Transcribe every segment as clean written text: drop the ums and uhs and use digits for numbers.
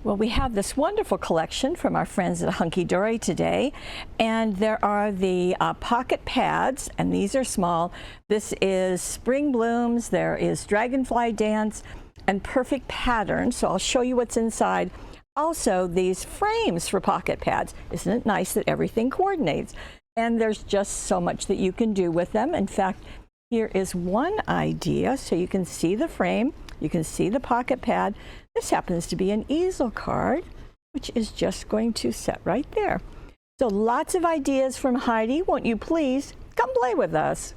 Well, we have this wonderful collection from our friends at Hunkydory today, and there are the pocket pads, and these are small. This is Spring Blooms, there is Dragonfly Dance, and Perfect Pattern, so I'll show you what's inside. Also, these frames for pocket pads. Isn't it nice that everything coordinates? And there's just so much that you can do with them. In fact, here is one idea, so you can see the frame, you can see the pocket pad. This happens to be an easel card, which is just going to set right there. So lots of ideas from Heidi. Won't you please come play with us?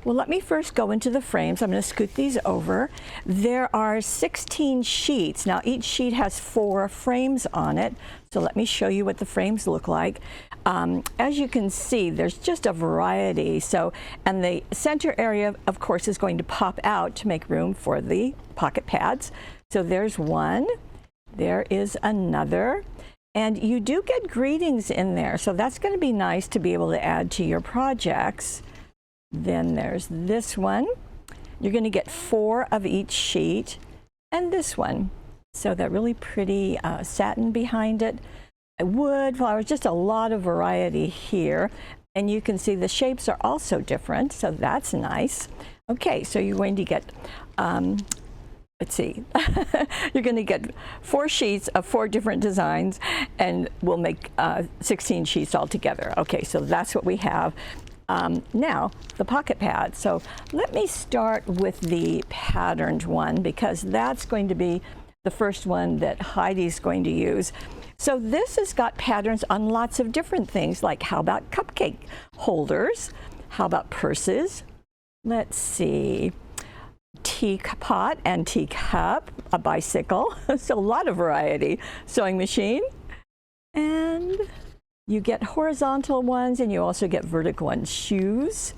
Well, let me first go into the frames. I'm going to scoot these over. There are 16 sheets. Now, each sheet has 4 frames on it. So let me show you what the frames look like. As you can see, there's just a variety. So, and the center area, of course, is going to pop out to make room for the pocket pads. So there's one. There is another. And you do get greetings in there. So that's going to be nice to be able to add to your projects. Then there's this one. You're going to get 4 of each sheet, and this one. So that really pretty satin behind it. Wood, flowers, just a lot of variety here. And you can see the shapes are also different, so that's nice. Okay, so you're going to get, let's see, you're going to get 4 sheets of 4 different designs, and we'll make 16 sheets altogether. Okay, so that's what we have. Now, the pocket pad. So let me start with the patterned one, because that's going to be the first one that Heidi's going to use. So this has got patterns on lots of different things, like how about cupcake holders? How about purses? Let's see, teapot and teacup, a bicycle, so a lot of variety. Sewing machine, and you get horizontal ones, and you also get vertical ones. Shoes,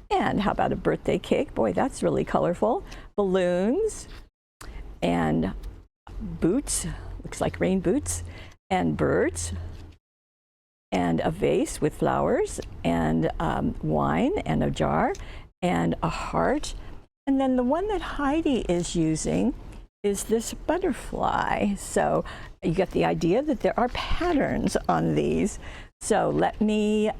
and how about a birthday cake? Boy, that's really colorful. Balloons, and boots, looks like rain boots, and birds, and a vase with flowers, and wine, and a jar, and a heart. And then the one that Heidi is using is this butterfly. So you get the idea that there are patterns on these. So let me,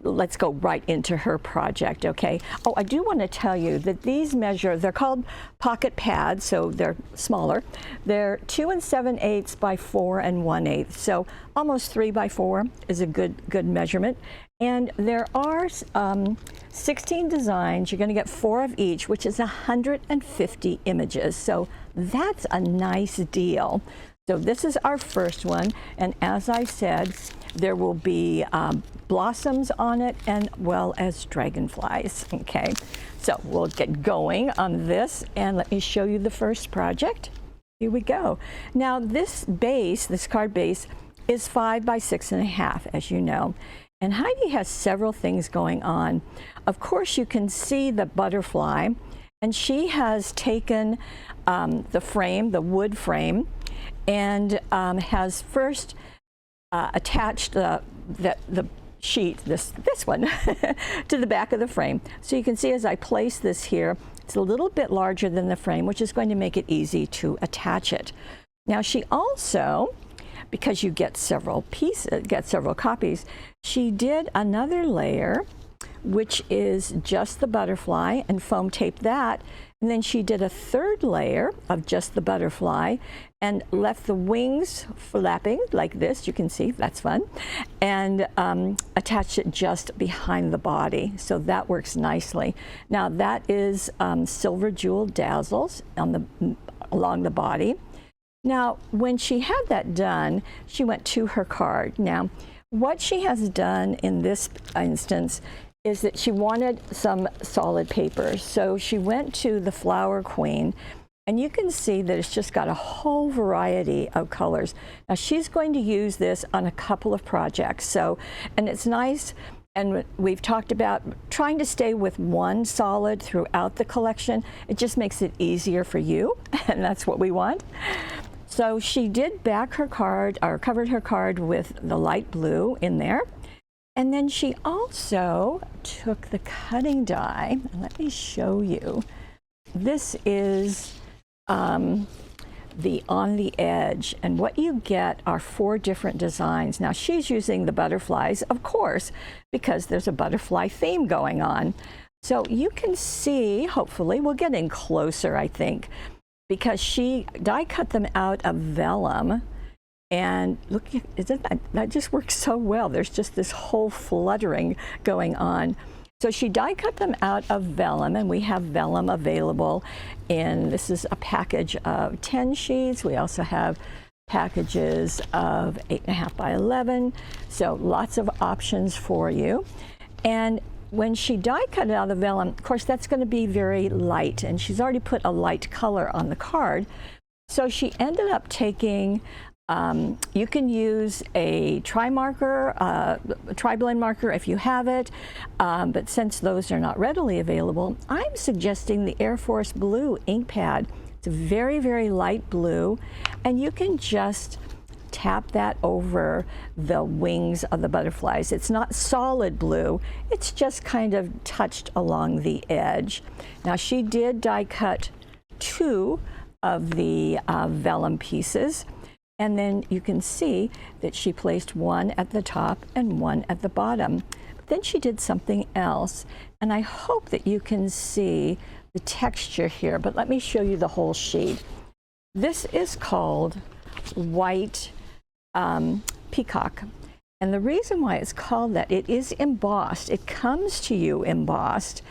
let's go right into her project, okay? Oh, I do want to tell you that these measure, they're called pocket pads, so they're smaller. They're 2 7/8 by 4 1/8, so almost 3 by 4 is a good measurement. And there are 16 designs. You're going to get 4 of each, which is 150 images. So that's a nice deal. So this is our first one. And as I said, there will be blossoms on it, and well as dragonflies. Okay, so we'll get going on this, and let me show you the first project. Here we go. Now this base, this card base, is 5 by 6.5, as you know. And Heidi has several things going on. Of course, you can see the butterfly, and she has taken the frame, the wood frame, and has first attached the sheet, this one, to the back of the frame. So you can see as I place this here, it's a little bit larger than the frame, which is going to make it easy to attach it. Now she also, because you get several pieces, several copies, she did another layer, which is just the butterfly, and foam taped that. And then she did a 3rd layer of just the butterfly and left the wings flapping like this. You can see, that's fun. And attached it just behind the body. So that works nicely. Now that is silver jeweled dazzles on along the body. Now, when she had that done, she went to her card. Now, what she has done in this instance is that she wanted some solid paper. So she went to the Flower Queen, and you can see that it's just got a whole variety of colors. Now, she's going to use this on a couple of projects. So, and it's nice, and we've talked about trying to stay with one solid throughout the collection. It just makes it easier for you, and that's what we want. So she did back her card, or covered her card with the light blue in there. And then she also took the cutting die, and let me show you. This is on the edge, and what you get are 4 different designs. Now she's using the butterflies, of course, because there's a butterfly theme going on. So you can see, hopefully, we'll get in closer, I think, because she die cut them out of vellum. And look, that just works so well. There's just this whole fluttering going on. So she die cut them out of vellum, and we have vellum available in, this is a package of 10 sheets. We also have packages of 8.5 by 11. So lots of options for you. And when she die cut it out of vellum, of course, that's going to be very light, and she's already put a light color on the card. So she ended up taking, you can use a tri-marker, tri-blend marker if you have it, but since those are not readily available, I'm suggesting the Air Force Blue ink pad. It's a very, very light blue, and you can just tap that over the wings of the butterflies. It's not solid blue, it's just kind of touched along the edge. Now she did die cut 2 of the vellum pieces, and then you can see that she placed 1 at the top and 1 at the bottom. But then she did something else, and I hope that you can see the texture here, but let me show you the whole sheet. This is called white peacock, and the reason why it's called that, it is embossed. It comes to you embossed,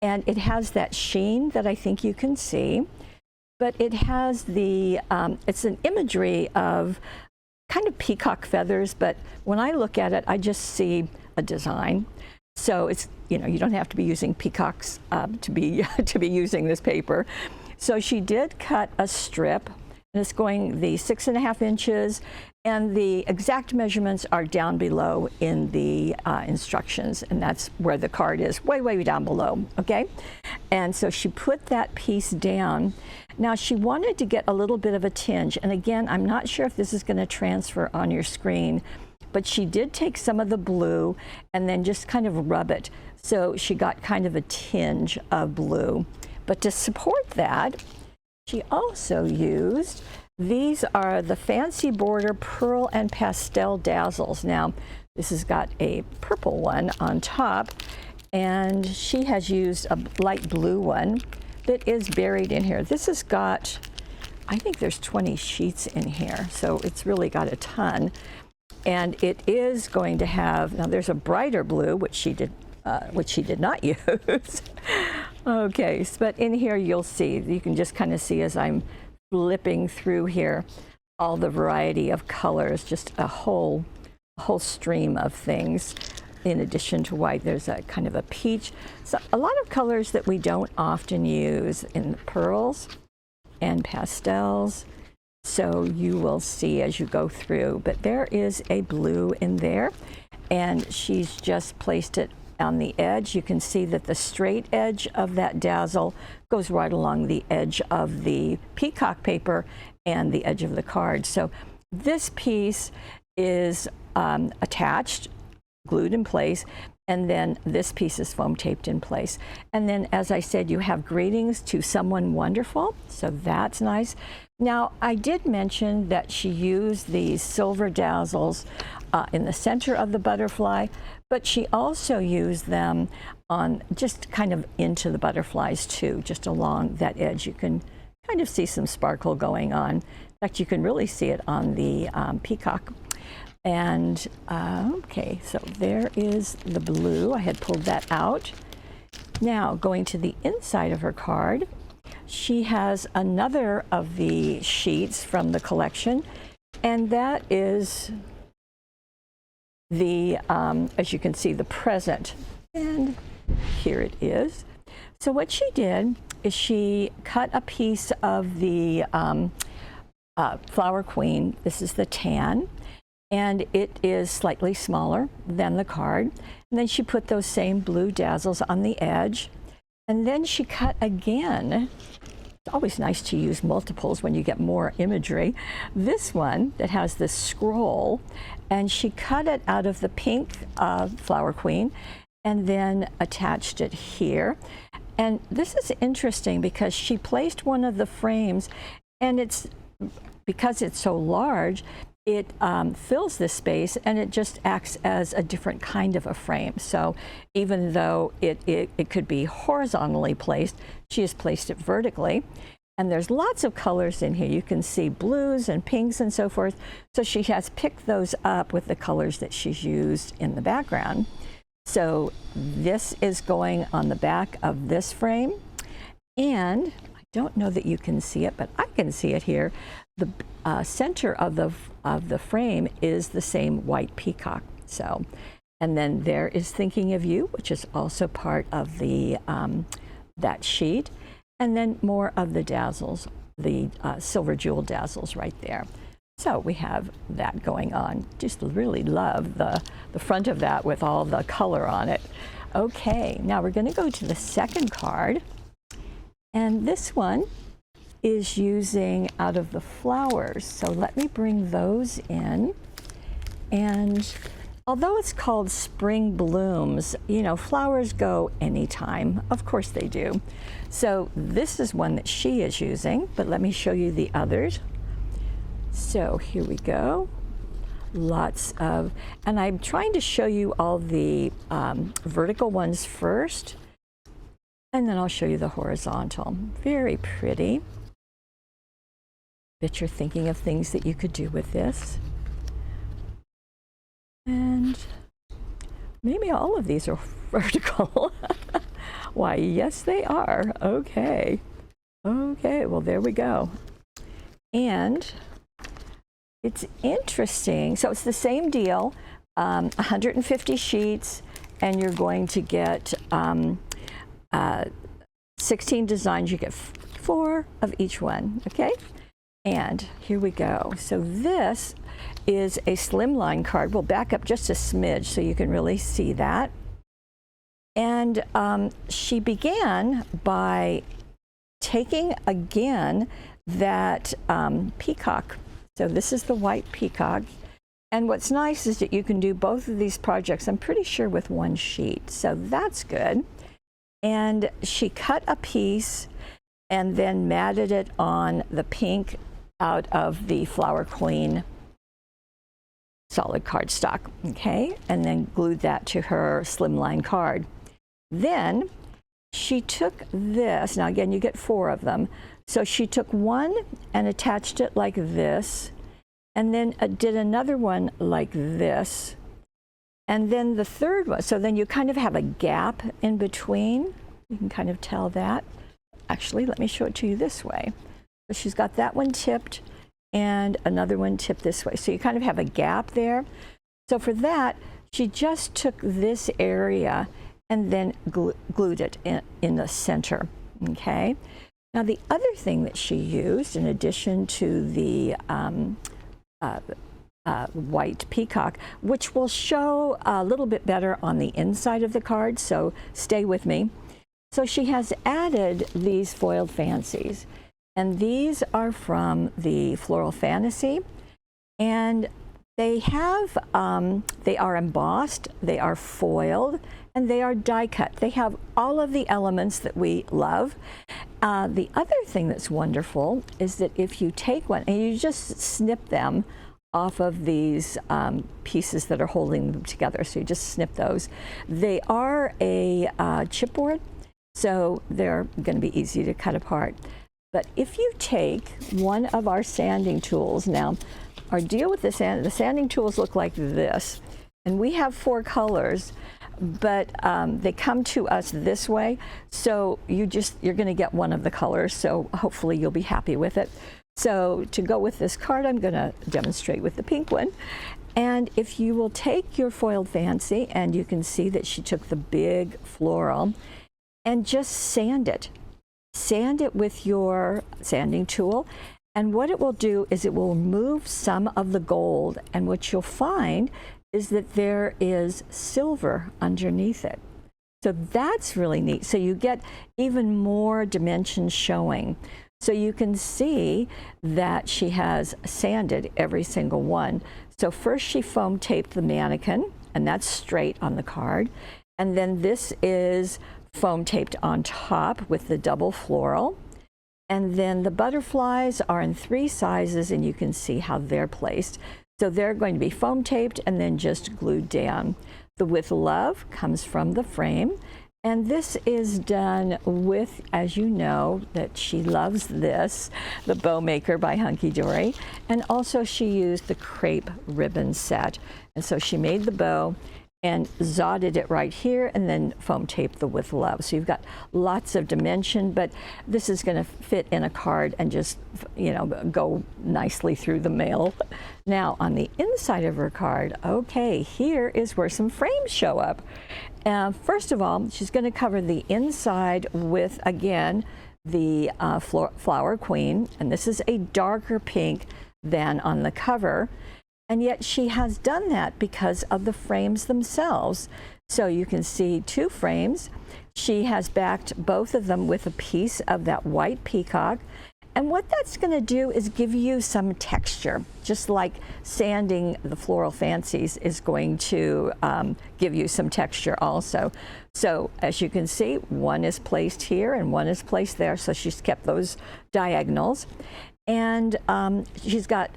and it has that sheen that I think you can see. But it has the, it's an imagery of kind of peacock feathers, but when I look at it, I just see a design. So it's, you know, you don't have to be using peacocks to be using this paper. So she did cut a strip, and it's going the 6.5 inches, and the exact measurements are down below in the instructions, and that's where the card is, way, way down below, okay? And so she put that piece down. Now she wanted to get a little bit of a tinge, and again, I'm not sure if this is going to transfer on your screen, but she did take some of the blue and then just kind of rub it. So she got kind of a tinge of blue. But to support that, she also used, these are the Fancy Border Pearl and Pastel Dazzles. Now, this has got a purple one on top, and she has used a light blue one that is buried in here. This has got, I think there's 20 sheets in here, so it's really got a ton. And it is going to have, now there's a brighter blue, which she did not use. Okay, but in here you'll see, you can just kind of see as I'm flipping through here, all the variety of colors, just a whole stream of things. In addition to white, there's a kind of a peach. So a lot of colors that we don't often use in the pearls and pastels. So you will see as you go through, but there is a blue in there, and she's just placed it on the edge. You can see that the straight edge of that dazzle goes right along the edge of the peacock paper and the edge of the card. So this piece is attached, glued in place, and then this piece is foam taped in place. And then, as I said, you have greetings to someone wonderful, so that's nice. Now, I did mention that she used these silver dazzles in the center of the butterfly, but she also used them on just kind of into the butterflies too, just along that edge. You can kind of see some sparkle going on. In fact, you can really see it on the peacock. And okay, so there is the blue. I had pulled that out. Now, going to the inside of her card, she has another of the sheets from the collection, and that is the, as you can see, the present. And here it is. So what she did is she cut a piece of the Flower Queen. This is the tan, and it is slightly smaller than the card. And then she put those same blue dazzles on the edge. And then she cut again. It's always nice to use multiples when you get more imagery. This one that has this scroll, and she cut it out of the pink Flower Queen and then attached it here. And this is interesting because she placed one of the frames, and it's because it's so large, it fills this space, and it just acts as a different kind of a frame. So even though it could be horizontally placed, she has placed it vertically. And there's lots of colors in here. You can see blues and pinks and so forth. So she has picked those up with the colors that she's used in the background. So this is going on the back of this frame. And I don't know that you can see it, but I can see it here. The center of the frame is the same white peacock. So, and then there is Thinking of You, which is also part of the that sheet. And then more of the dazzles, the silver jewel dazzles right there. So we have that going on. Just really love the front of that with all the color on it. Okay, now we're going to go to the second card. And this one is using out of the flowers. So let me bring those in. And although it's called Spring Blooms, you know, flowers go anytime. Of course they do. So this is one that she is using, but let me show you the others. So here we go. Lots of, and I'm trying to show you all the vertical ones first, and then I'll show you the horizontal. Very pretty. Bet you're thinking of things that you could do with this. And maybe all of these are vertical. Why, yes, they are. Okay. Okay, well, there we go. And it's interesting. So it's the same deal, 150 sheets, and you're going to get 16 designs. You get 4 of each one, okay? And here we go. So this is a slimline card. We'll back up just a smidge so you can really see that. And she began by taking again that peacock. So this is the white peacock. And what's nice is that you can do both of these projects, I'm pretty sure, with one sheet. So that's good. And she cut a piece and then matted it on the pink out of the Flower Queen solid cardstock, okay? And then glued that to her slimline card. Then she took this, now again, you get 4 of them. So she took one and attached it like this, and then did another one like this, and then the third one. So then you kind of have a gap in between. You can kind of tell that. Actually, let me show it to you this way. So she's got that one tipped and another one tipped this way. So you kind of have a gap there. So for that, she just took this area and then glued it in the center, okay? Now the other thing that she used, in addition to the white peacock, which will show a little bit better on the inside of the card, so stay with me. So she has added these foiled fancies, and these are from the Floral Fantasy, and they have, they are embossed, they are foiled, and they are die cut. They have all of the elements that we love. The other thing that's wonderful is that if you take one and you just snip them off of these pieces that are holding them together, so you just snip those. They are a chipboard, so they're going to be easy to cut apart. But if you take one of our sanding tools, now our deal with the sanding tools look like this, and we have 4 colors, but they come to us this way, so you're going to get one of the colors, so hopefully you'll be happy with it. So to go with this card, I'm going to demonstrate with the pink one. And if you will take your foiled fancy, and you can see that she took the big floral, and just sand it. Sand it with your sanding tool, and what it will do is it will remove some of the gold, and what you'll find is that there is silver underneath it. So that's really neat. So you get even more dimensions showing. So you can see that she has sanded every single one. So first she foam taped the mannequin, and that's straight on the card. And then this is foam taped on top with the double floral. And then the butterflies are in 3 sizes, and you can see how they're placed. So they're going to be foam taped and then just glued down. The With Love comes from the frame, and this is done with, as you know, that she loves this, the Bow Maker by Hunkydory, and also she used the crepe ribbon set. And so she made the bow and zodded it right here and then foam taped the With Love. So you've got lots of dimension, but this is going to fit in a card and just, you know, go nicely through the mail. Now on the inside of her card, okay, here is where some frames show up. First of all, she's going to cover the inside with, again, the Flower Queen, and this is a darker pink than on the cover. And yet she has done that because of the frames themselves. So you can see 2 frames. She has backed both of them with a piece of that white peacock. And what that's going to do is give you some texture, just like sanding the Floral Fancies is going to give you some texture also. So as you can see, one is placed here and one is placed there. So she's kept those diagonals. And she's got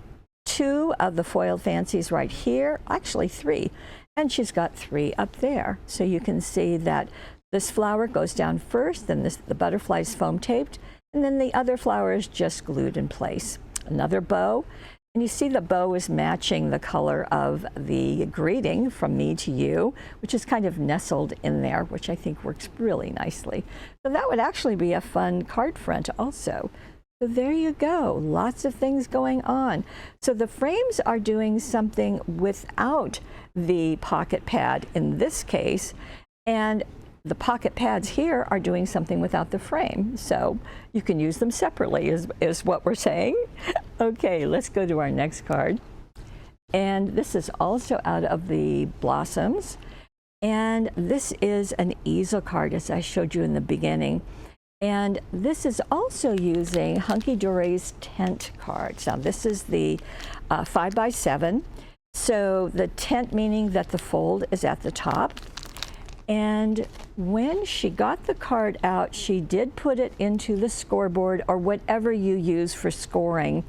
2 of the foiled fancies right here, actually 3, and she's got 3 up there. So you can see that this flower goes down first, then the butterfly is foam taped, and then the other flower is just glued in place. Another bow, and you see the bow is matching the color of the greeting from me to you, which is kind of nestled in there, which I think works really nicely. So that would actually be a fun card front also. So there you go, lots of things going on. So the frames are doing something without the pocket pad in this case, and the pocket pads here are doing something without the frame. So you can use them separately is what we're saying. Okay, let's go to our next card. And this is also out of the Blossoms. And this is an easel card, as I showed you in the beginning. And this is also using Hunkydory's tent cards. Now this is the 5x7. So the tent meaning that the fold is at the top. And when she got the card out, she did put it into the scoreboard or whatever you use for scoring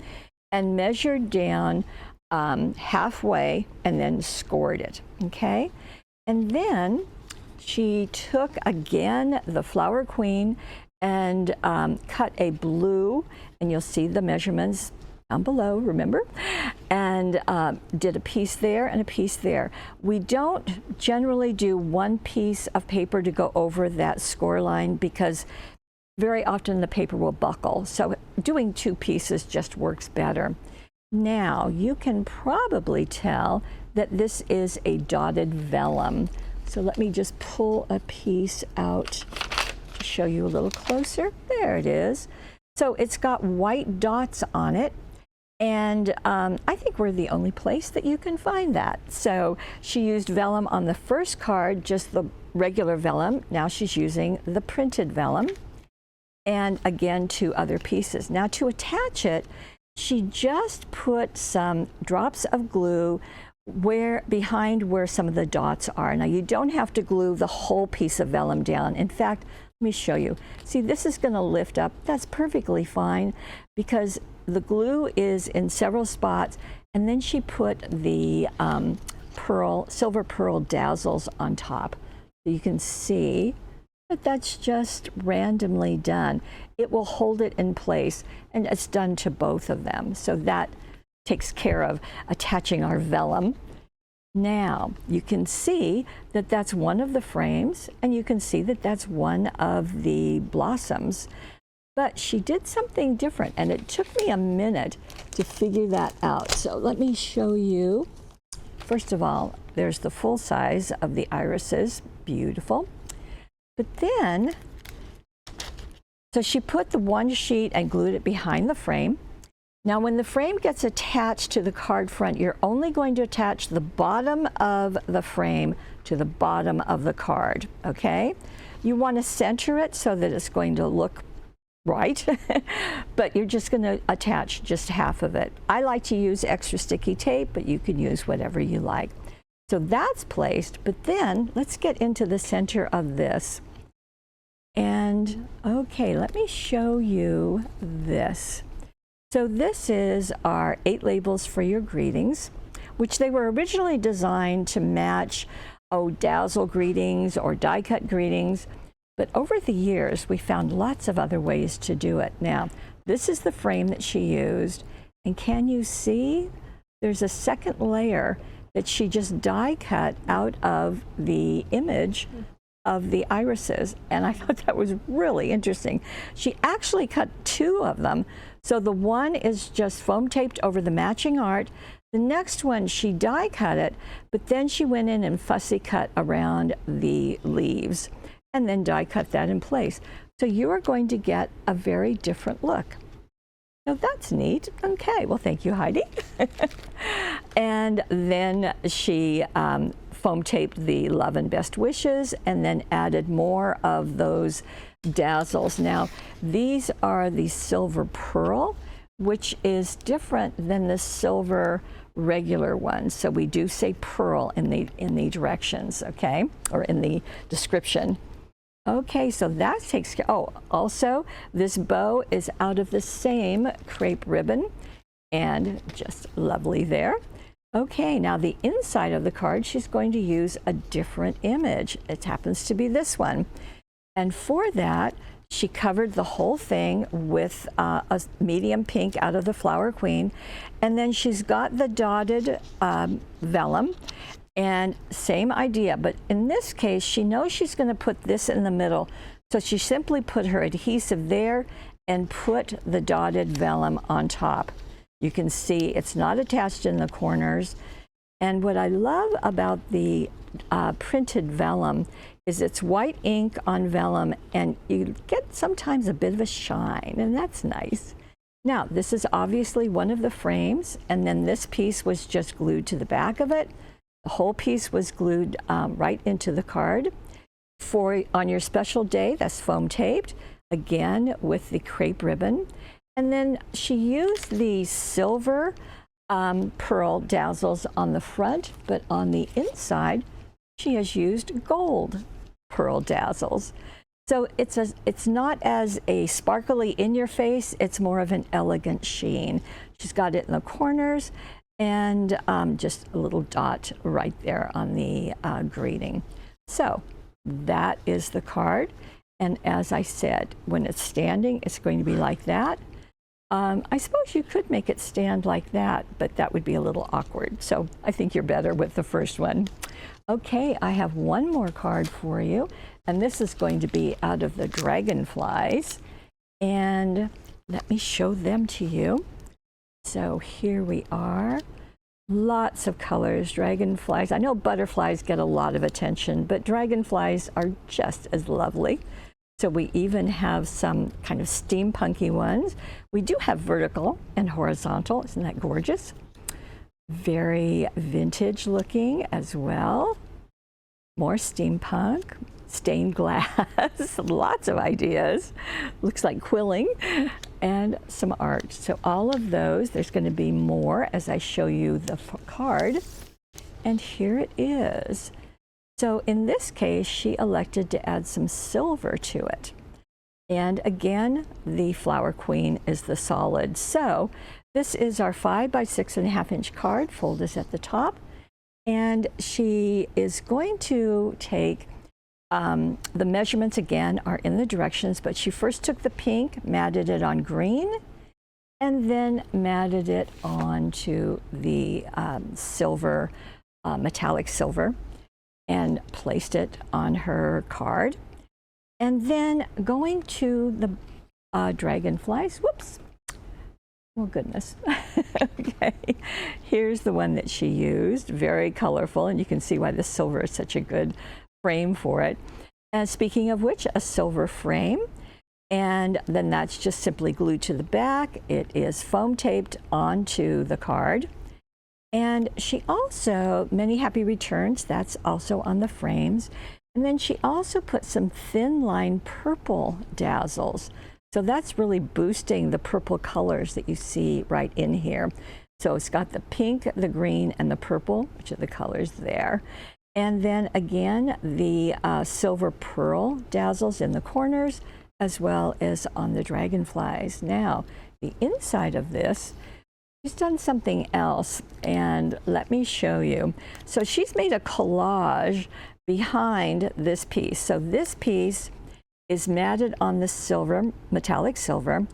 and measured down halfway and then scored it, okay? And then she took again the Flower Queen and cut a blue, and you'll see the measurements down below, remember? And did a piece there and a piece there. We don't generally do one piece of paper to go over that score line because very often the paper will buckle. So doing 2 pieces just works better. Now you can probably tell that this is a dotted vellum. So let me just pull a piece out to show you a little closer. There it is. So it's got white dots on it. And I think we're the only place that you can find that. So she used vellum on the first card, just the regular vellum. Now she's using the printed vellum. And again, 2 other pieces. Now to attach it, she just put some drops of glue behind where some of the dots are. Now you don't have to glue the whole piece of vellum down. In fact, let me show you. See, this is going to lift up. That's perfectly fine because the glue is in several spots, and then she put the silver pearl dazzles on top. So you can see that that's just randomly done. It will hold it in place, and it's done to both of them. So that takes care of attaching our vellum. Now you can see that that's one of the frames, and you can see that that's one of the Blossoms. But she did something different, and it took me a minute to figure that out. So let me show you. First of all, there's the full size of the irises, beautiful. But then, so she put the one sheet and glued it behind the frame. Now when the frame gets attached to the card front, you're only going to attach the bottom of the frame to the bottom of the card, okay? You want to center it so that it's going to look right, but you're just going to attach just half of it. I like to use extra sticky tape, but you can use whatever you like. So that's placed, but then let's get into the center of this. And okay, let me show you this. So this is our 8 labels for your greetings, which they were originally designed to match dazzle greetings or die cut greetings. But over the years, we found lots of other ways to do it. Now, this is the frame that she used. And can you see there's a second layer that she just die cut out of the image of the irises. And I thought that was really interesting. She actually cut 2 of them. So the one is just foam taped over the matching art. The next one, she die cut it, but then she went in and fussy cut around the leaves and then die cut that in place. So you are going to get a very different look. Now that's neat. Okay, well, thank you, Heidi. And then she foam taped the love and best wishes and then added more of those dazzles. Now, these are the silver pearl, which is different than the silver regular ones. So we do say pearl in the directions, okay, or in the description. Okay, so that takes care. Oh, also, this bow is out of the same crepe ribbon, and just lovely there. Okay, now the inside of the card, she's going to use a different image. It happens to be this one. And for that, she covered the whole thing with a medium pink out of the Flower Queen. And then she's got the dotted vellum. And same idea, but in this case, she knows she's going to put this in the middle. So she simply put her adhesive there and put the dotted vellum on top. You can see it's not attached in the corners. And what I love about the printed vellum is it's white ink on vellum, and you get sometimes a bit of a shine, and that's nice. Now, this is obviously one of the frames, and then this piece was just glued to the back of it. The whole piece was glued right into the card. On your special day, that's foam taped, again with the crepe ribbon. And then she used the silver pearl dazzles on the front, but on the inside, she has used gold pearl dazzles. So it's not as a sparkly in your face, it's more of an elegant sheen. She's got it in the corners, and just a little dot right there on the greeting. So that is the card. And as I said, when it's standing, it's going to be like that. I suppose you could make it stand like that, but that would be a little awkward. So I think you're better with the first one. Okay, I have one more card for you, and this is going to be out of the Dragonflies. And let me show them to you. So here we are, lots of colors, dragonflies. I know butterflies get a lot of attention, but dragonflies are just as lovely. So we even have some kind of steampunky ones. We do have vertical and horizontal. Isn't that gorgeous? Very vintage looking as well. More steampunk, stained glass, lots of ideas. Looks like quilling. And some art. So all of those, there's going to be more as I show you the card. And here it is. So in this case, she elected to add some silver to it. And again, the Flower Queen is the solid. So this is our 5 by 6.5 inch card. Fold is at the top. And she is going to take the measurements again are in the directions, but she first took the pink, matted it on green, and then matted it onto the silver, metallic silver, and placed it on her card. And then going to the dragonflies, whoops, oh goodness. Okay, here's the one that she used, very colorful, and you can see why the silver is such a good frame for it. And speaking of which, a silver frame, and then that's just simply glued to the back. It is foam taped onto the card. And she also, many happy returns, that's also on the frames. And then she also put some thin line purple dazzles. So that's really boosting the purple colors that you see right in here. So it's got the pink, the green, and the purple, which are the colors there. And then again, the silver pearl dazzles in the corners as well as on the dragonflies. Now, the inside of this, she's done something else, and let me show you. So she's made a collage behind this piece. So this piece is matted on the silver, metallic silver,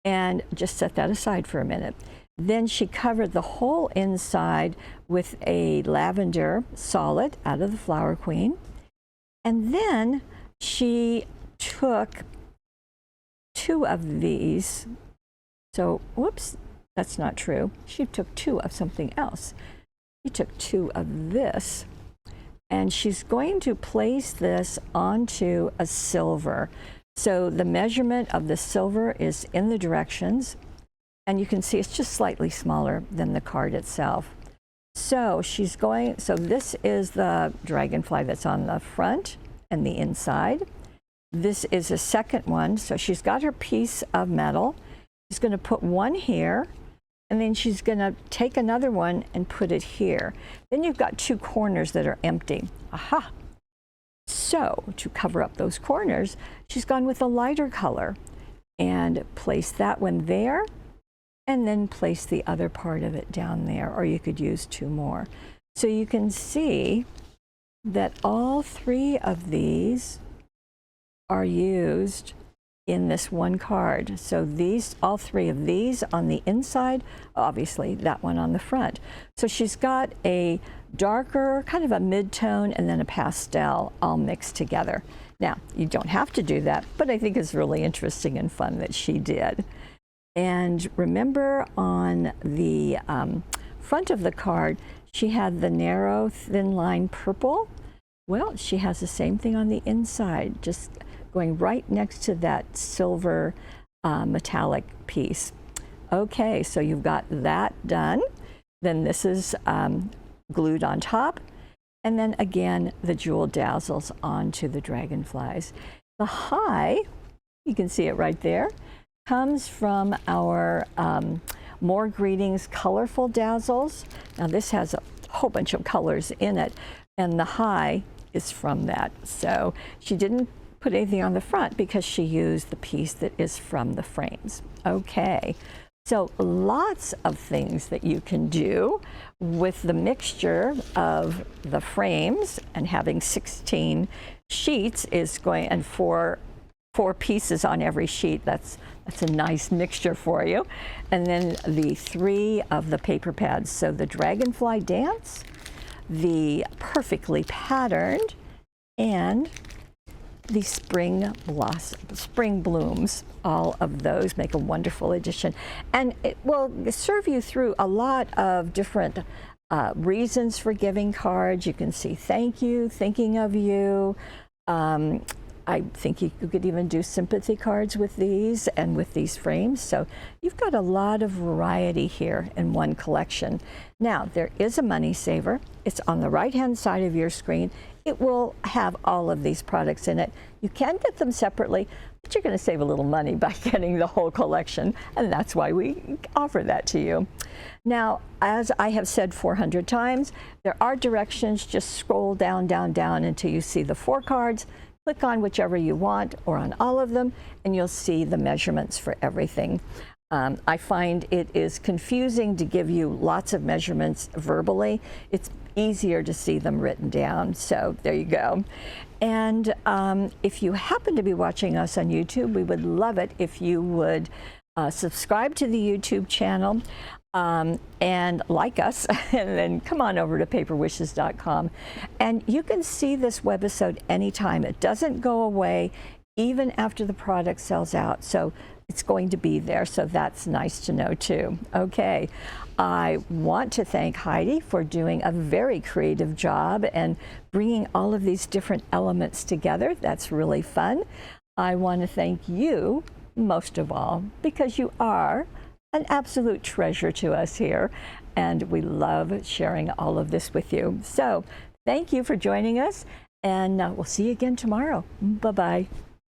and just set that aside for a minute. Then she covered the whole inside with a lavender solid out of the Flower Queen. And then she took 2 of these. So, whoops, that's not true. She took 2 of something else. She took 2 of this, and she's going to place this onto a silver. So the measurement of the silver is in the directions, and you can see it's just slightly smaller than the card itself. So she's going, so this is the dragonfly that's on the front and the inside. This is a second one. So she's got her piece of metal. She's going to put one here, and then she's going to take another one and put it here. Then you've got 2 corners that are empty. Aha! So to cover up those corners, she's gone with a lighter color and placed that one there, and then place the other part of it down there, or you could use 2 more. So you can see that all 3 of these are used in this one card. So these, all 3 of these on the inside, obviously that one on the front. So she's got a darker, kind of a mid-tone, and then a pastel all mixed together. Now, you don't have to do that, but I think it's really interesting and fun that she did. And remember, on the front of the card, she had the narrow, thin line purple. Well, she has the same thing on the inside, just going right next to that silver metallic piece. Okay, so you've got that done. Then this is glued on top. And then again, the jewel dazzles onto the dragonflies. The high, you can see it right there, comes from our More Greetings colorful dazzles. Now this has a whole bunch of colors in it, and the high is from that. So she didn't put anything on the front because she used the piece that is from the frames. Okay, so lots of things that you can do with the mixture of the frames, and having 16 sheets is going, and four pieces on every sheet. That's a nice mixture for you. And then the 3 of the paper pads. So the Dragonfly Dance, the Perfectly Patterned, and the Spring Blooms. All of those make a wonderful addition. And it will serve you through a lot of different reasons for giving cards. You can see thank you, thinking of you. I think you could even do sympathy cards with these and with these frames. So you've got a lot of variety here in one collection. Now, there is a money saver. It's on the right-hand side of your screen. It will have all of these products in it. You can get them separately, but you're going to save a little money by getting the whole collection, and that's why we offer that to you. Now, as I have said 400 times, there are directions. Just scroll down, down, down until you see the 4 cards. Click on whichever you want, or on all of them, and you'll see the measurements for everything. I find it is confusing to give you lots of measurements verbally. It's easier to see them written down, so there you go. And if you happen to be watching us on YouTube, we would love it if you would subscribe to the YouTube channel and like us, and then come on over to paperwishes.com. And you can see this webisode anytime. It doesn't go away even after the product sells out. So it's going to be there. So that's nice to know too. Okay. I want to thank Heidi for doing a very creative job and bringing all of these different elements together. That's really fun. I want to thank you most of all, because you are an absolute treasure to us here, and we love sharing all of this with you. So thank you for joining us, and we'll see you again tomorrow. Bye-bye.